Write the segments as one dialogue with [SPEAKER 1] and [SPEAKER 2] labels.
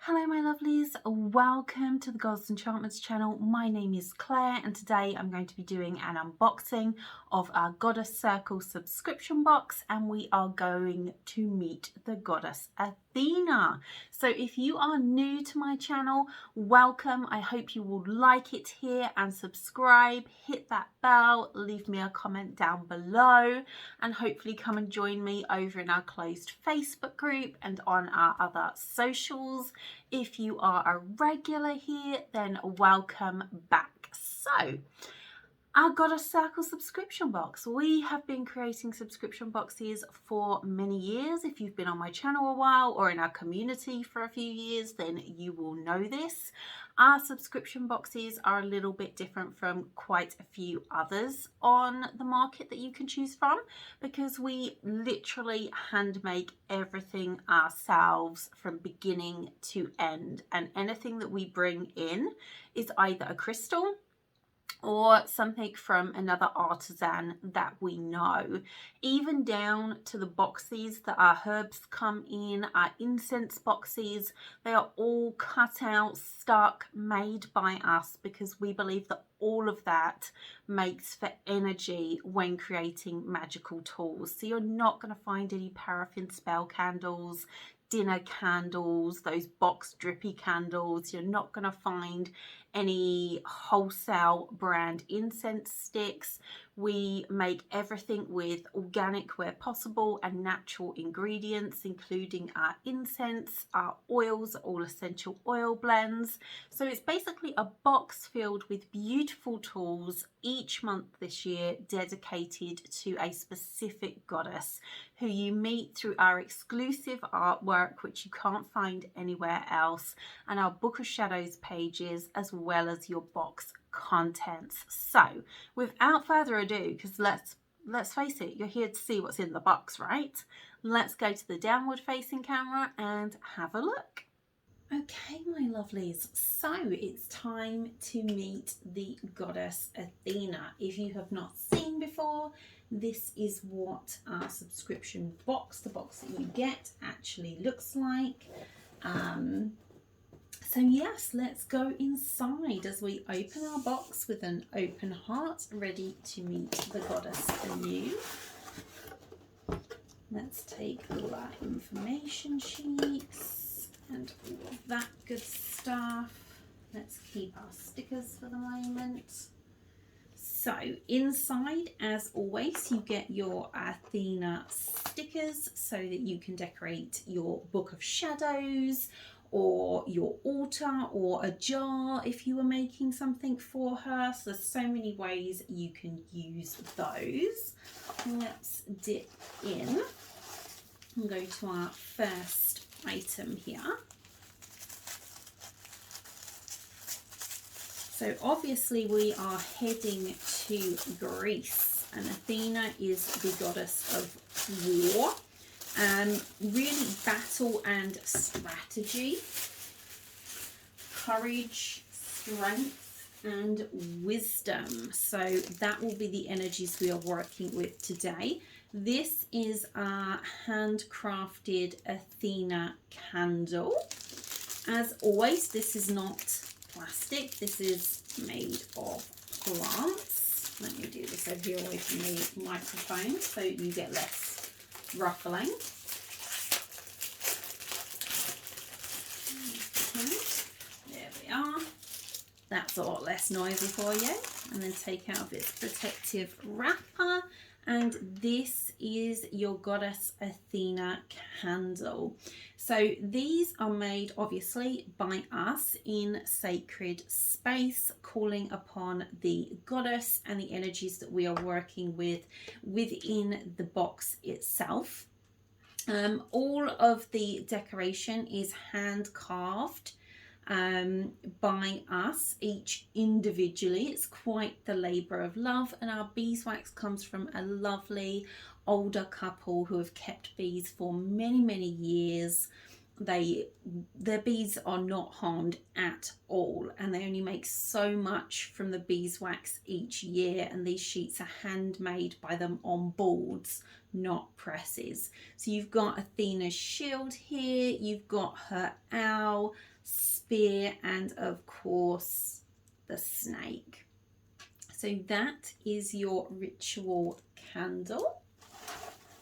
[SPEAKER 1] Hello my lovelies, welcome to the Goddess Enchantments channel. My name is Claire and today I'm going to be doing an unboxing of our Goddess Circle subscription box, and we are going to meet the goddess Athena. So if you are new to my channel, welcome. I hope you will like it here and subscribe, hit that bell, leave me a comment down below, and hopefully come and join me over in our closed Facebook group and on our other socials. If you are a regular here, then welcome back. So, our Goddess Circle subscription box. We have been creating subscription boxes for many years. If you've been on my channel a while or in our community for a few years, then you will know this. Our subscription boxes are a little bit different from quite a few others on the market that you can choose from, because we literally hand make everything ourselves from beginning to end, and anything that we bring in is either a crystal or something from another artisan that we know, even down to the boxes that our herbs come in, our incense boxes. They are all cut out, stuck, made by us, because we believe that all of that makes for energy when creating magical tools. So you're not going to find any paraffin spell candles, dinner candles, those box drippy candles. You're not going to find any wholesale brand incense sticks. We make everything with organic where possible and natural ingredients, including our incense, our oils, all essential oil blends. So it's basically a box filled with beautiful tools each month this year, dedicated to a specific goddess who you meet through our exclusive artwork, which you can't find anywhere else, and our Book of Shadows pages, as well as your box contents. So without further ado, because let's face it, you're here to see what's in the box, right? Let's go to the downward facing camera and have a look. Okay, my lovelies, so it's time to meet the goddess Athena. If you have not seen before, this is what our subscription box, the box that you get, actually looks like. So yes, let's go inside as we open our box with an open heart, ready to meet the goddess anew. Let's take all our information sheets and all of that good stuff. Let's keep our stickers for the moment. So inside, as always, you get your Athena stickers so that you can decorate your Book of Shadows or your altar or a jar if you were making something for her. So there's so many ways you can use those. Let's dip in and go to our first item here. So obviously we are heading to Greece, and Athena is the goddess of war, really battle and strategy, courage, strength and wisdom. So that will be the energies we are working with today. This is our handcrafted Athena candle. As always, this is not plastic, this is made of plants. Let me do this over here away from the microphone so you get less ruffling. Okay, there we are. That's a lot less noisy for you. And then take out its protective wrapper. And this is your goddess Athena candle. So these are made obviously by us in sacred space, calling upon the goddess and the energies that we are working with within the box itself. All of the decoration is hand carved by us, each individually. It's quite the labor of love, and our beeswax comes from a lovely older couple who have kept bees for many years, their bees are not harmed at all, and they only make so much from the beeswax each year, and these sheets are handmade by them on boards, not presses. So you've got Athena's shield here, you've got her owl, spear, and of course the snake. So that is your ritual candle.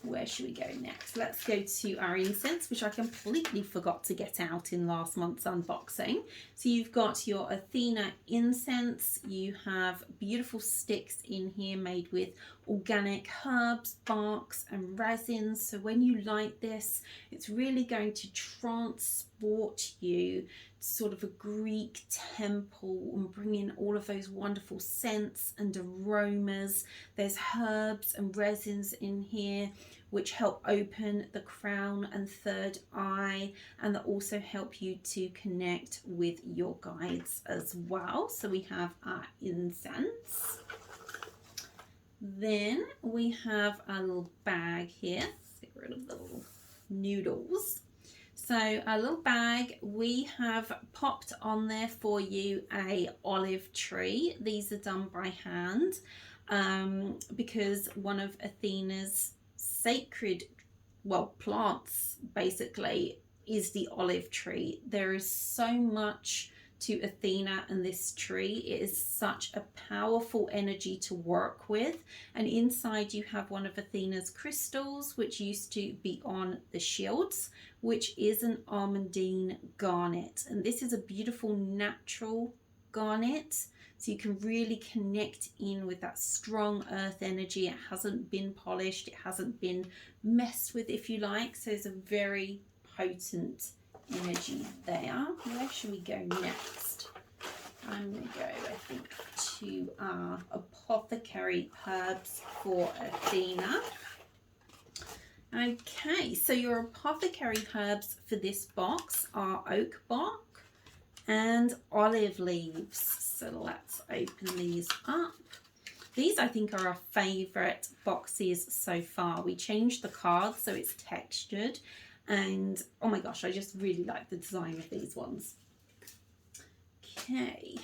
[SPEAKER 1] Where should we go next? Let's go to our incense, which I completely forgot to get out in last month's unboxing. So you've got your Athena Incense. You have beautiful sticks in here made with organic herbs, barks, and resins. So when you light this, it's really going to transport you to sort of a Greek temple and bring in all of those wonderful scents and aromas. There's herbs and resins in here which help open the crown and third eye, and that also help you to connect with your guides as well. So we have our incense. Then we have our little bag here. Let's get rid of the little noodles. So our little bag, we have popped on there for you a olive tree. These are done by hand because one of Athena's sacred, well, plants basically is the olive tree. There is so much to Athena and this tree. It is such a powerful energy to work with, and inside you have one of Athena's crystals, which used to be on the shields, which is an almandine garnet, and this is a beautiful natural garnet, so you can really connect in with that strong earth energy. It hasn't been polished, it hasn't been messed with, if you like, so it's a very potent energy there. Where should we go next? I'm going to go, I think, to our Apothecary herbs for Athena. Okay, so your Apothecary herbs for this box are oak bark and olive leaves. So let's open these up. These, I think, are our favourite boxes so far. We changed the cards so it's textured, and oh my gosh, I just really like the design of these ones. Okay,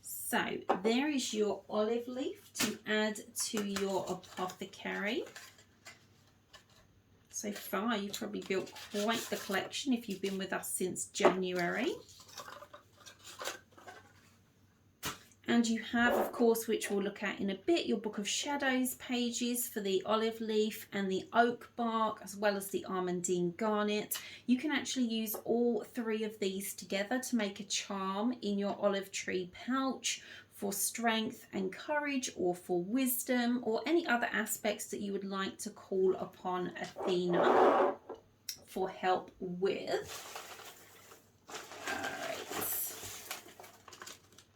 [SPEAKER 1] so there is your olive leaf to add to your Apothecary. So far you've probably built quite the collection if you've been with us since January. And you have, of course, which we'll look at in a bit, your Book of Shadows pages for the olive leaf and the oak bark, as well as the almandine garnet. You can actually use all three of these together to make a charm in your olive tree pouch for strength and courage, or for wisdom, or any other aspects that you would like to call upon Athena for help with.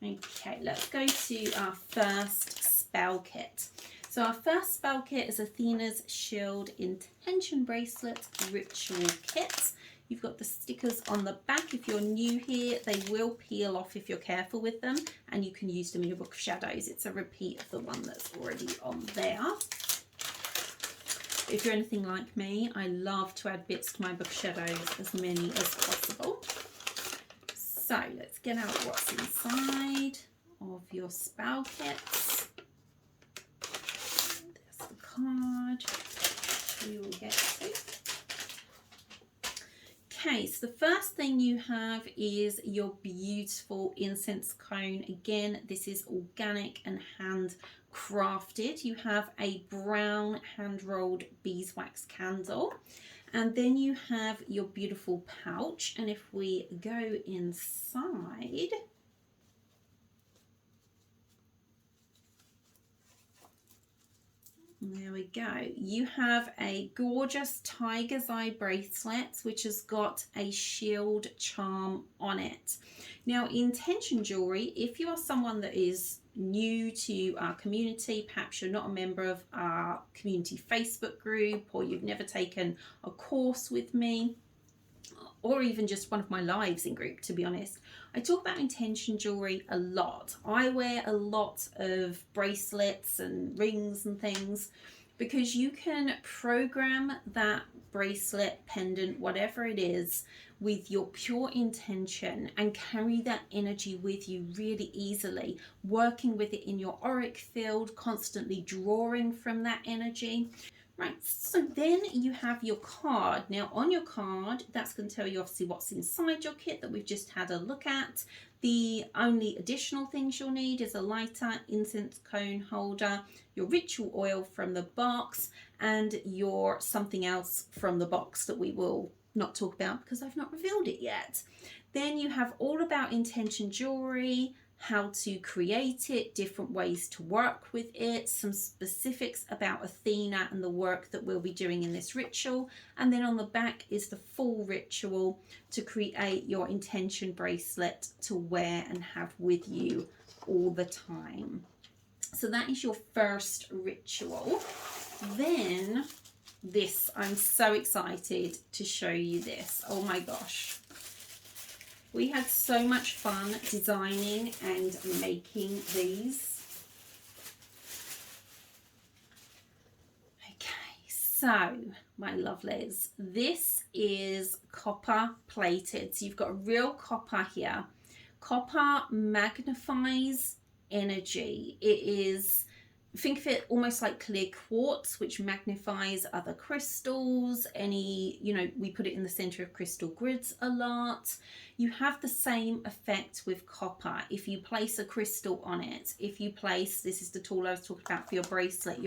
[SPEAKER 1] Okay, let's go to our first spell kit. So our first spell kit is Athena's Shield Intention Bracelet Ritual Kit. You've got the stickers on the back. If you're new here, they will peel off if you're careful with them, and you can use them in your Book of Shadows. It's a repeat of the one that's already on there. If you're anything like me, I love to add bits to my Book of Shadows, as many as possible. So let's get out what's inside of your spell kits. There's the card we will get to. Okay, so the first thing you have is your beautiful incense cone. Again, this is organic and handcrafted. You have a brown hand-rolled beeswax candle. And then you have your beautiful pouch, and if we go inside, there we go. You have a gorgeous tiger's eye bracelet, which has got a shield charm on it. Now, intention jewelry, if you are someone that is new to our community, perhaps you're not a member of our community Facebook group, or you've never taken a course with me, or even just one of my lives in group, to be honest, I talk about intention jewelry a lot. I wear a lot of bracelets and rings and things because you can program that bracelet, pendant, whatever it is, with your pure intention and carry that energy with you really easily, working with it in your auric field, constantly drawing from that energy. Right, so then you have your card. Now on your card, that's going to tell you obviously what's inside your kit that we've just had a look at. The only additional things you'll need is a lighter, incense cone holder, your ritual oil from the box, and your something else from the box that we will not talk about because I've not revealed it yet. Then you have all about intention jewelry, how to create it, different ways to work with it, some specifics about Athena and the work that we'll be doing in this ritual, and then on the back is the full ritual to create your intention bracelet to wear and have with you all the time. So that is your first ritual. Then this, I'm so excited to show you this. Oh my gosh. We had so much fun designing and making these. Okay, so my lovelies, this is copper plated. So you've got real copper here. Copper magnifies energy. It is, think of it almost like clear quartz, which magnifies other crystals. Any, you know, we put it in the center of crystal grids a lot. You have the same effect with copper. If you place a crystal on it, if you place, this is the tool I was talking about for your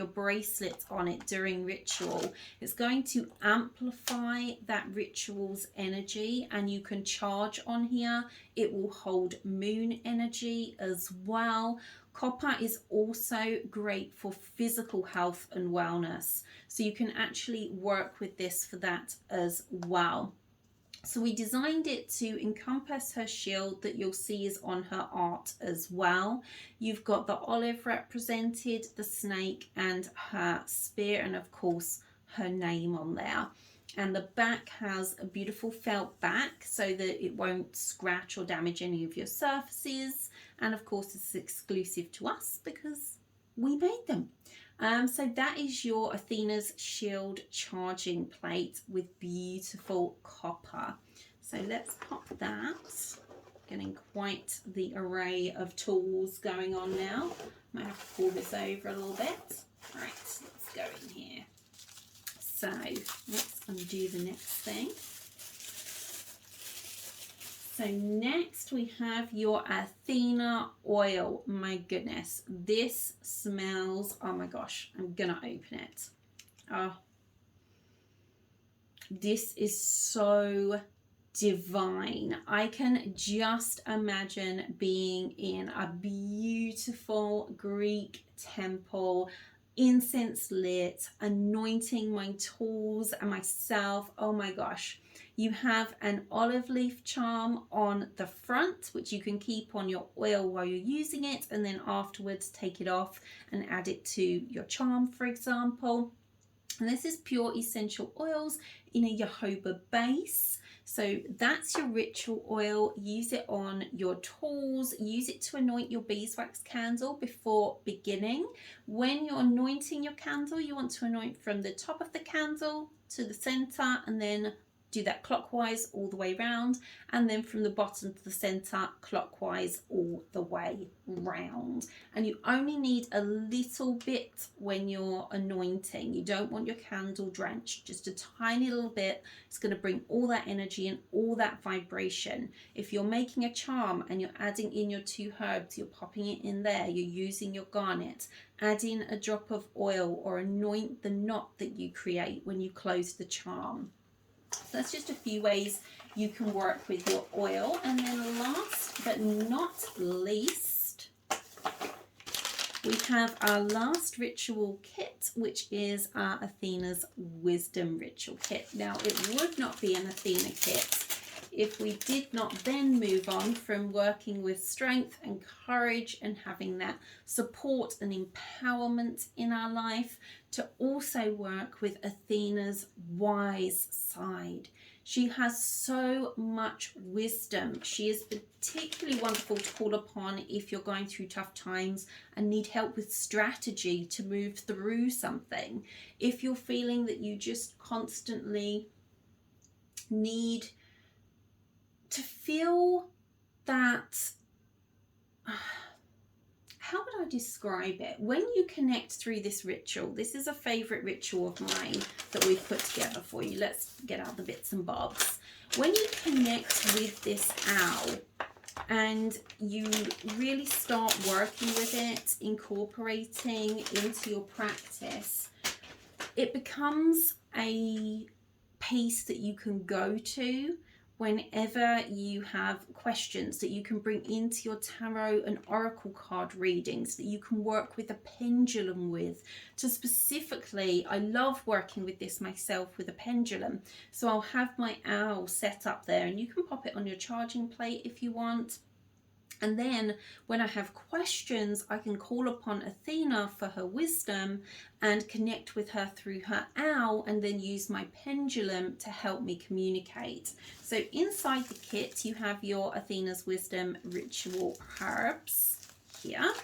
[SPEAKER 1] bracelet on it during ritual, it's going to amplify that ritual's energy, and you can charge on here. It will hold moon energy as well. Copper is also great for physical health and wellness, so you can actually work with this for that as well. So we designed it to encompass her shield that you'll see is on her art as well. You've got the olive represented, the snake and her spear, and of course her name on there. And the back has a beautiful felt back so that it won't scratch or damage any of your surfaces. And of course it's exclusive to us because we made them. So that is your Athena's shield charging plate with beautiful copper. So let's pop that. Getting quite the array of tools going on now. Might have to pull this over a little bit. Right, let's go in here. So let's undo the next thing. So next we have your Athena oil. My goodness, this smells, oh my gosh, I'm gonna open it. Oh, this is so divine. I can just imagine being in a beautiful Greek temple, incense lit, anointing my tools and myself. Oh my gosh. You have an olive leaf charm on the front, which you can keep on your oil while you're using it, and then afterwards take it off and add it to your charm, for example. And this is pure essential oils in a jojoba base. So that's your ritual oil. Use it on your tools. Use it to anoint your beeswax candle before beginning. When you're anointing your candle, you want to anoint from the top of the candle to the center, and then do that clockwise all the way round, and then from the bottom to the center clockwise all the way round. And you only need a little bit when you're anointing. You don't want your candle drenched, just a tiny little bit. It's going to bring all that energy and all that vibration. If you're making a charm and you're adding in your 2 herbs, you're popping it in there, you're using your garnet, add in a drop of oil or anoint the knot that you create when you close the charm. So that's just a few ways you can work with your oil. And then last but not least, we have our last ritual kit, which is our Athena's Wisdom ritual kit. Now, it would not be an Athena kit if we did not then move on from working with strength and courage and having that support and empowerment in our life to also work with Athena's wise side. She has so much wisdom. She is particularly wonderful to call upon if you're going through tough times and need help with strategy to move through something. If you're feeling that you just constantly need to feel that, how would I describe it? When you connect through this ritual, this is a favorite ritual of mine that we've put together for you. Let's get out the bits and bobs. When you connect with this owl and you really start working with it, incorporating into your practice, it becomes a piece that you can go to whenever you have questions, that you can bring into your tarot and oracle card readings, that you can work with a pendulum with. To specifically, I love working with this myself with a pendulum. So I'll have my owl set up there, and you can pop it on your charging plate if you want. And then when I have questions, I can call upon Athena for her wisdom and connect with her through her owl, and then use my pendulum to help me communicate. So inside the kit, you have your Athena's Wisdom ritual herbs here.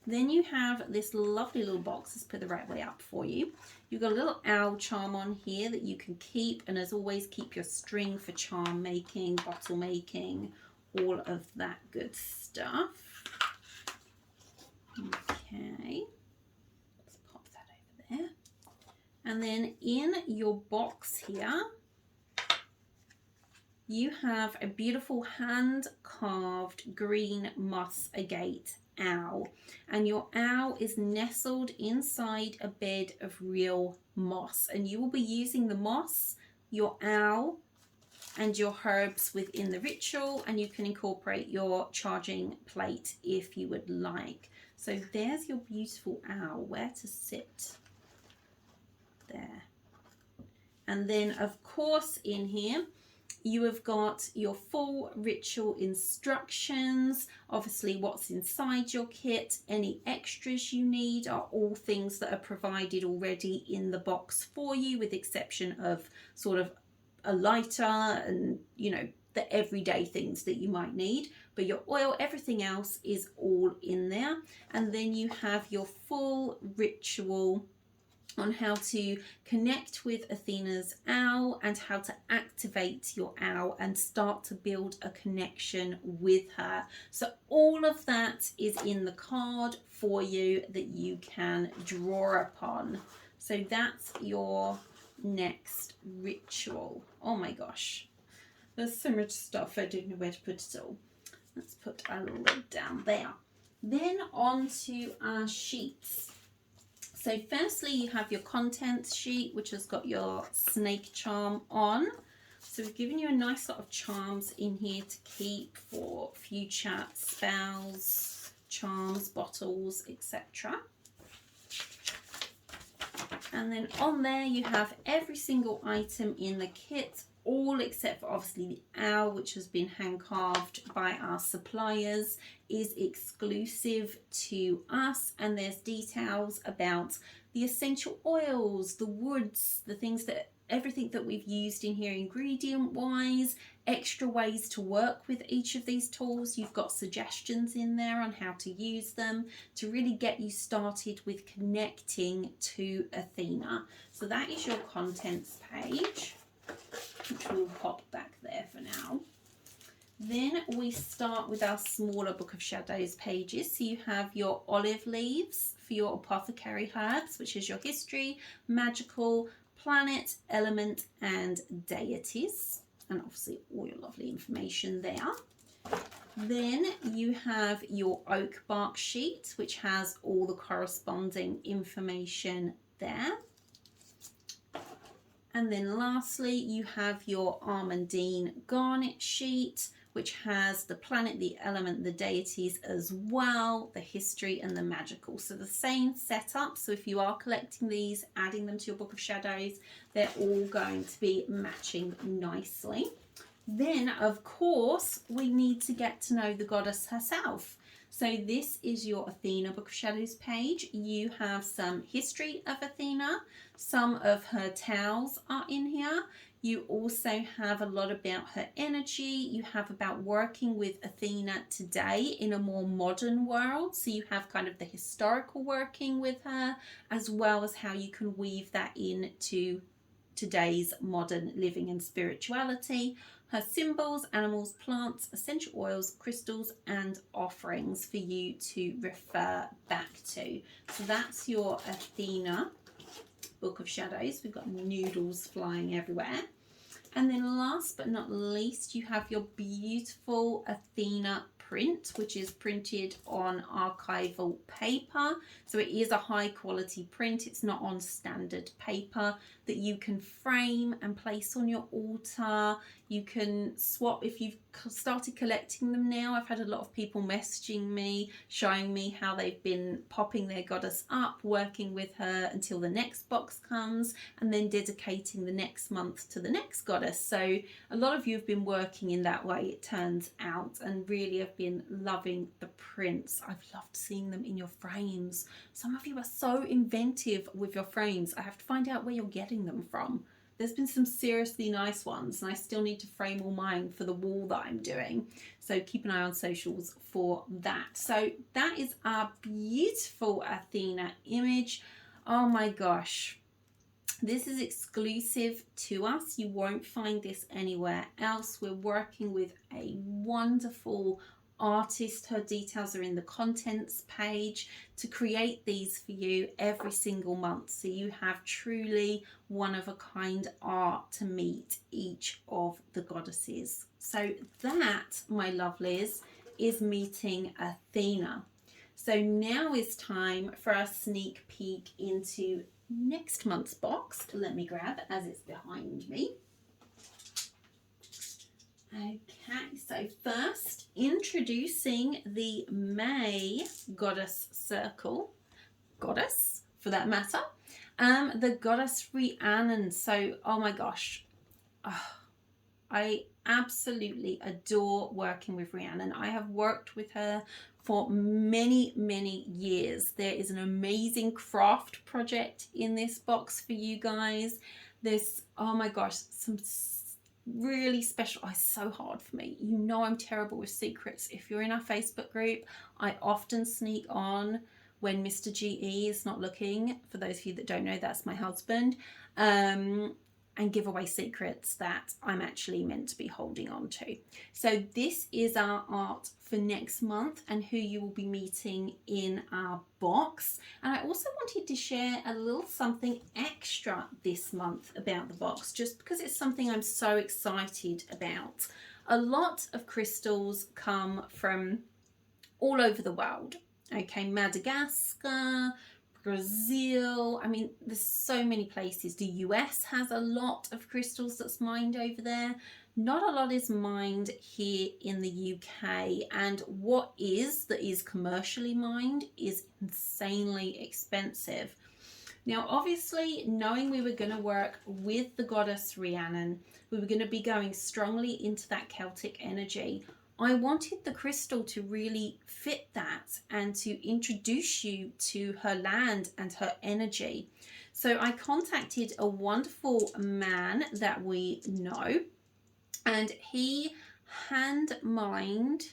[SPEAKER 1] Then you have this lovely little box. Let's put the right way up for you. You've got a little owl charm on here that you can keep, and as always, keep your string for charm making, bottle making, all of that good stuff. Okay, let's pop that over there. And then in your box here, you have a beautiful hand-carved green moss agate owl, and your owl is nestled inside a bed of real moss, and you will be using the moss, your owl, and your herbs within the ritual, and you can incorporate your charging plate if you would like. So there's your beautiful owl. Where to sit? There. And then of course in here you have got your full ritual instructions, obviously what's inside your kit. Any extras you need are all things that are provided already in the box for you, with the exception of sort of a lighter and, you know, the everyday things that you might need. But your oil, everything else is all in there. And then you have your full ritual on how to connect with Athena's owl and how to activate your owl and start to build a connection with her. So all of that is in the card for you that you can draw upon. So that's your next ritual. Oh my gosh, there's so much stuff, I don't know where to put it all. Let's put our lid down there. Then on to our sheets. So firstly you have your contents sheet, which has got your snake charm on. So we've given you a nice lot of charms in here to keep for future spells, charms, bottles, etc. And then on there you have every single item in the kit, all except for obviously the owl, which has been hand carved by our suppliers, is exclusive to us. And there's details about the essential oils, the woods, the things that, everything that we've used in here ingredient wise, extra ways to work with each of these tools. You've got suggestions in there on how to use them to really get you started with connecting to Athena. So that is your contents page, which we'll pop back there for now. Then we start with our smaller Book of Shadows pages. So you have your olive leaves for your Apothecary herbs, which is your history, magical, planet, element, and deities. And obviously all your lovely information there. Then you have your oak bark sheet, which has all the corresponding information there. And then lastly, you have your Almandine garnet sheet, which has the planet, the element, the deities as well, the history and the magical. So the same setup. So if you are collecting these, adding them to your Book of Shadows, they're all going to be matching nicely. Then, of course, we need to get to know the goddess herself. So this is your Athena Book of Shadows page. You have some history of Athena. Some of her tales are in here. You also have a lot about her energy. You have about working with Athena today in a more modern world. So you have kind of the historical working with her, as well as how you can weave that into today's modern living and spirituality. Her symbols, animals, plants, essential oils, crystals, and offerings for you to refer back to. So that's your Athena Book of Shadows. We've got noodles flying everywhere. And then last but not least, you have your beautiful Athena print, which is printed on archival paper. So it is a high quality print. It's not on standard paper that you can frame and place on your altar. You can swap if you've started collecting them now. I've had a lot of people messaging me, showing me how they've been popping their goddess up, working with her until the next box comes, and then dedicating the next month to the next goddess. So a lot of you have been working in that way, it turns out, and really have been loving the prints. I've loved seeing them in your frames. Some of you are so inventive with your frames. I have to find out where you're getting them from. There's been some seriously nice ones, and I still need to frame all mine for the wall that I'm doing. So keep an eye on socials for that. So that is our beautiful Athena image. Oh my gosh. This is exclusive to us. You won't find this anywhere else. We're working with a wonderful artist. Her details are in the contents page to create these for you every single month. So you have truly one of a kind art to meet each of the goddesses. So that, my lovelies, is meeting Athena. So now is time for a sneak peek into next month's box. Let me grab it as it's behind me. Okay, so first, introducing the May Goddess Circle, goddess for that matter, the Goddess Rhiannon. So, oh my gosh, I absolutely adore working with Rhiannon. I have worked with her for many, many years. There is an amazing craft project in this box for you guys. There's, oh my gosh, some really special. It's so hard for me. You know I'm terrible with secrets. If you're in our Facebook group, I often sneak on when Mr. GE is not looking. For those of you that don't know, that's my husband. And give away secrets that I'm actually meant to be holding on to. So this is our art for next month and who you will be meeting in our box. And I also wanted to share a little something extra this month about the box, just because it's something I'm so excited about. A lot of crystals come from all over the world. Okay, Madagascar, Brazil, I mean, there's so many places. The US has a lot of crystals that's mined over there. Not a lot is mined here in the UK, and what is that is commercially mined is insanely expensive. Now, obviously, knowing we were going to work with the goddess Rhiannon, we were going to be going strongly into that Celtic energy. I wanted the crystal to really fit that and to introduce you to her land and her energy. So I contacted a wonderful man that we know, and he hand mined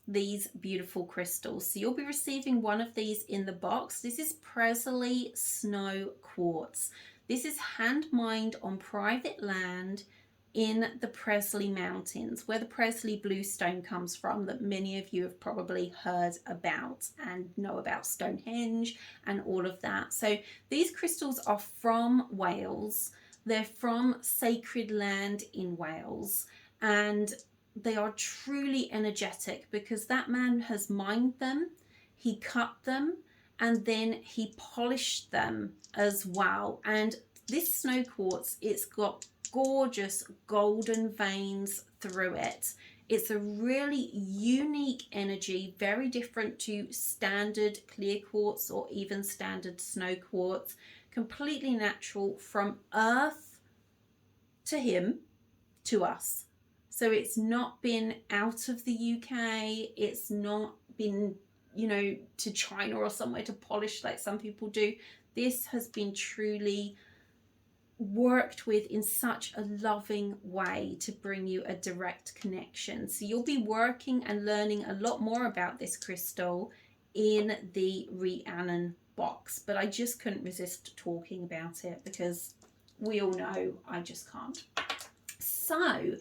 [SPEAKER 1] these beautiful crystals. So you'll be receiving one of these in the box. This is Presley Snow Quartz. This is hand mined on private land in the Presley Mountains, where the Presley Bluestone comes from, that many of you have probably heard about and know about Stonehenge and all of that. So these crystals are from Wales. They're from sacred land in Wales, and they are truly energetic because that man has mined them, he cut them, and then he polished them as well. And this snow quartz, it's got gorgeous golden veins through it. It's a really unique energy, very different to standard clear quartz or even standard snow quartz. Completely natural, from earth to him to us. So it's not been out of the UK, it's not been, you know, to China or somewhere to polish like some people do. This has been truly worked with in such a loving way to bring you a direct connection. So you'll be working and learning a lot more about this crystal in the Rhiannon box, but I just couldn't resist talking about it because we all know I just can't. So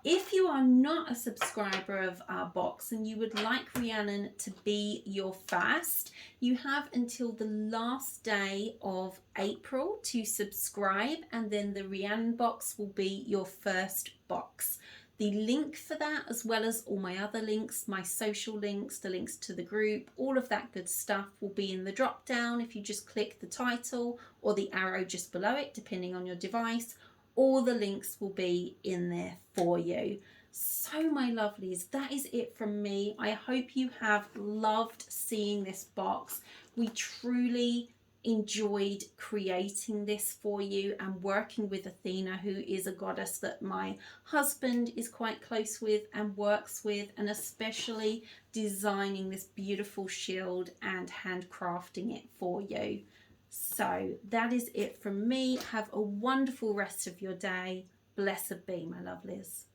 [SPEAKER 1] if you are not a subscriber of our box and you would like Rhiannon to be your first, you have until the last day of April to subscribe, and then the Rhiannon box will be your first box. The link for that, as well as all my other links, my social links, the links to the group, all of that good stuff will be in the drop down if you just click the title or the arrow just below it, depending on your device. All the links will be in there for you. So my lovelies, that is it from me. I hope you have loved seeing this box. We truly enjoyed creating this for you and working with Athena, who is a goddess that my husband is quite close with and works with, and especially designing this beautiful shield and handcrafting it for you. So that is it from me. Have a wonderful rest of your day. Blessed be, my lovelies.